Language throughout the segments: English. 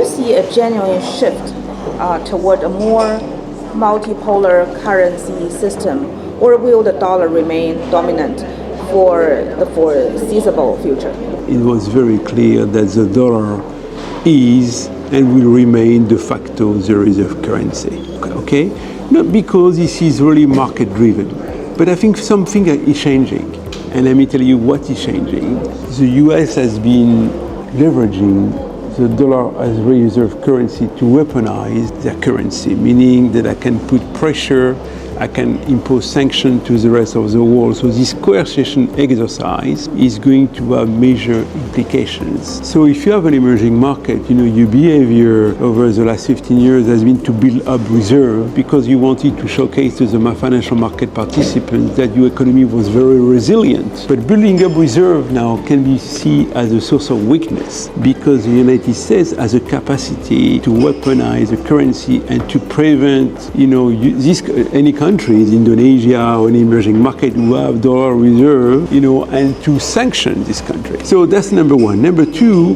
see a genuine shift toward a more multipolar currency system, or will the dollar remain dominant for the foreseeable future? It was very clear that the dollar is and will remain de facto the reserve currency. Okay? Not because this is really market driven, but I think something is changing. And let me tell you what is changing. The US has been leveraging the dollar as reserve currency to weaponize their currency, meaning that I can put pressure, I can impose sanctions to the rest of the world. So this coercion exercise is going to have major implications. So if you have an emerging market, your behavior over the last 15 years has been to build up reserve because you wanted to showcase to the financial market participants that your economy was very resilient. But building up reserve now can be seen as a source of weakness because the United States has a capacity to weaponize the currency and to prevent, any countries, Indonesia or an emerging market who have dollar reserve, and to sanction this country. So that's number one. Number two,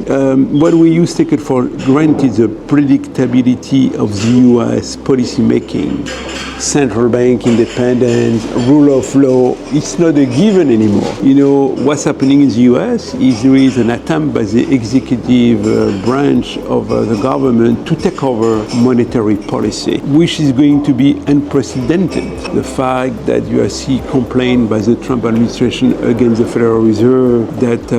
what we used to take it for granted, the predictability of the US policy making, central bank independence, rule of law, it's not a given anymore. What's happening in the US is there is an attempt by the executive branch of the government to take over monetary policy, which is going to be unprecedented. The fact that you see complaint by the Trump administration against the Federal Reserve that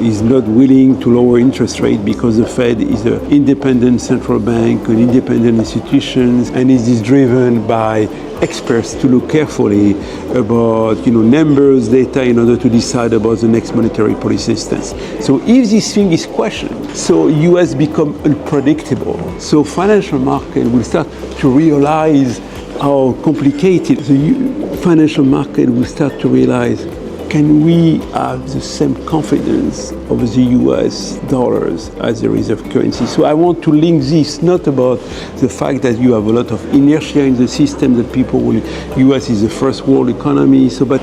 is not willing to lower interest rate because the Fed is an independent central bank, an independent institution, and it is driven by experts to look carefully about numbers, data in order to decide about the next monetary policy stance. So if this thing is questioned, so US become unpredictable. So financial market will start to realize how complicated the financial market will start to realize, can we have the same confidence of the US dollars as a reserve currency? So I want to link this not about the fact that you have a lot of inertia in the system, that people will, US is the first world economy, but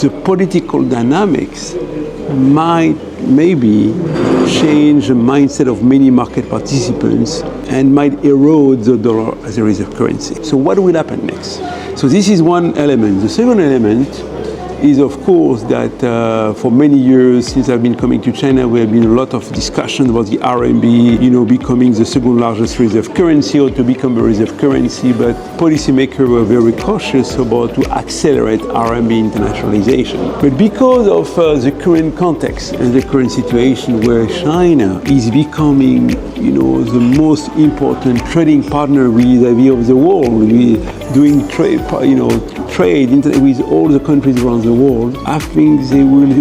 the political dynamics might maybe change the mindset of many market participants and might erode the dollar as a reserve currency. So what will happen next? So this is one element. The second element is, of course, that for many years since I've been coming to China, there have been a lot of discussion about the RMB, becoming the second largest reserve currency or to become a reserve currency. But policymakers were very cautious about to accelerate RMB internationalization. But because of the current context and the current situation where China is becoming, the most important trading partner vis-a-vis of the world, doing trade, trade with all the countries around the world, I think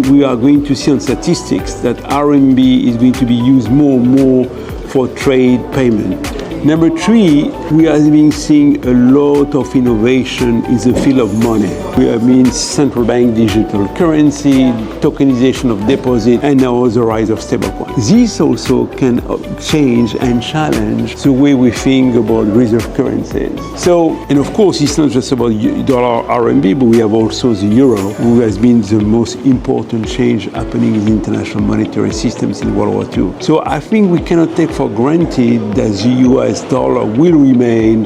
we are going to see on statistics that RMB is going to be used more and more for trade payment. Number three, we have been seeing a lot of innovation in the field of money. We have been central bank digital currency, tokenization of deposit, and now the rise of stablecoins. This also can change and challenge the way we think about reserve currencies. So, and of course, it's not just about dollar RMB, but we have also the euro, who has been the most important change happening in the international monetary systems in World War II. So I think we cannot take for granted that the US dollar will remain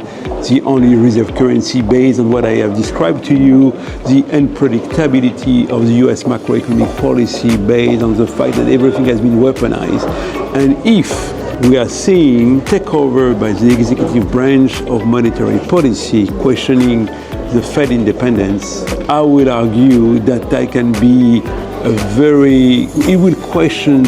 the only reserve currency based on what I have described to you, the unpredictability of the US macroeconomic policy based on the fact that everything has been weaponized. And if we are seeing takeover by the executive branch of monetary policy, questioning the Fed independence, I will argue that that can be it will question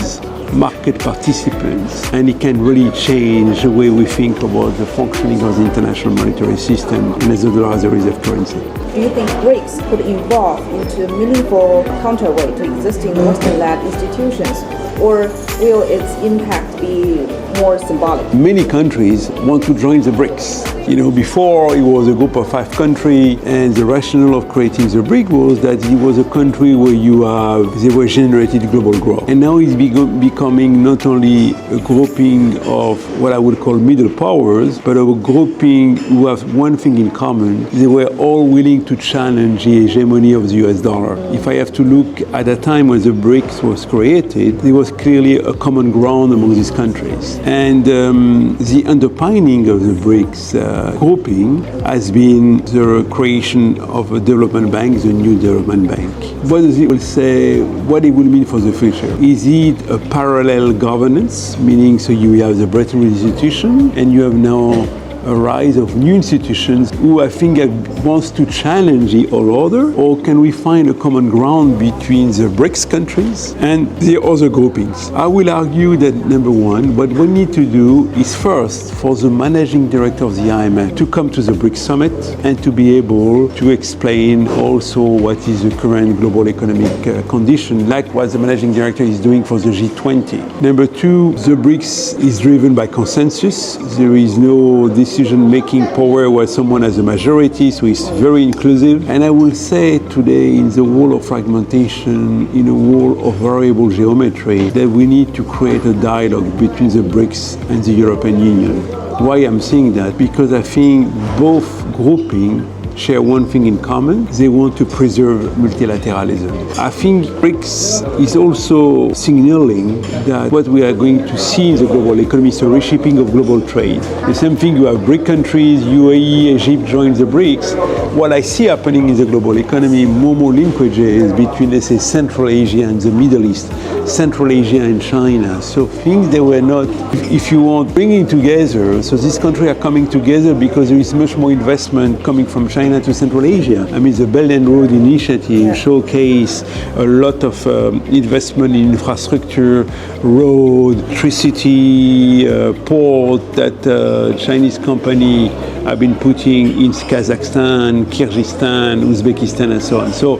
market participants, and it can really change the way we think about the functioning of the international monetary system and as the dollar as a reserve currency. Do you think BRICS could evolve into a meaningful counterweight to existing Western-led institutions, or will its impact be more symbolic? Many countries want to join the BRICS. Before it was a group of 5 countries, and the rationale of creating the BRIC was that it was a country where they were generated global growth. And now it's becoming not only a grouping of what I would call middle powers, but a grouping who have one thing in common. They were all willing to challenge the hegemony of the US dollar. If I have to look at a time when the BRICS was created, there was clearly a common ground among these countries. And the underpinning of the BRICS grouping has been the creation of a development bank, the new development bank. What does it will say, what it will mean for the future? Is it a parallel governance, meaning so you have the Bretton Woods institution and you have now a rise of new institutions who I think wants to challenge the all other, or can we find a common ground between the BRICS countries and the other groupings? I will argue that number one, what we need to do is first for the managing director of the IMF to come to the BRICS summit and to be able to explain also what is the current global economic condition, like what the managing director is doing for the G20. Number two, the BRICS is driven by consensus. There is no decision-making power where someone has a majority, so it's very inclusive. And I will say today, in the world of fragmentation, in a world of variable geometry, that we need to create a dialogue between the BRICS and the European Union. Why I'm saying that? Because I think both groupings share one thing in common. They want to preserve multilateralism. I think BRICS is also signaling that what we are going to see in the global economy is a reshaping of global trade. The same thing, you have BRIC countries, UAE, Egypt join the BRICS. What I see happening in the global economy, more linkages between, let's say, Central Asia and the Middle East, Central Asia and China. So things they were not, if you want, bringing together. So these countries are coming together because there is much more investment coming from China to Central Asia. I mean, the Belt and Road Initiative showcase a lot of investment in infrastructure, road, electricity, port that Chinese company have been putting in Kazakhstan, Kyrgyzstan, Uzbekistan, and so on. So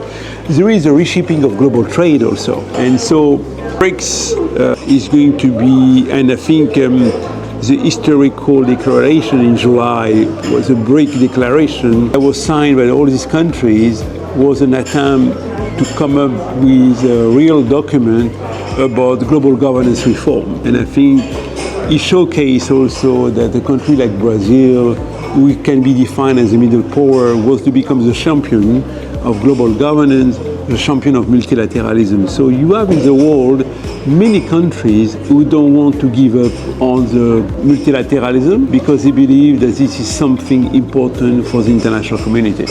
there is a reshaping of global trade also. And so BRICS is going to be, and I think the historical declaration in July was a BRIC declaration that was signed by all these countries, was an attempt to come up with a real document about global governance reform. And I think it showcased also that a country like Brazil, who can be defined as a middle power, was to become the champion of global governance, the champion of multilateralism. So you have in the world many countries who don't want to give up on the multilateralism because they believe that this is something important for the international community.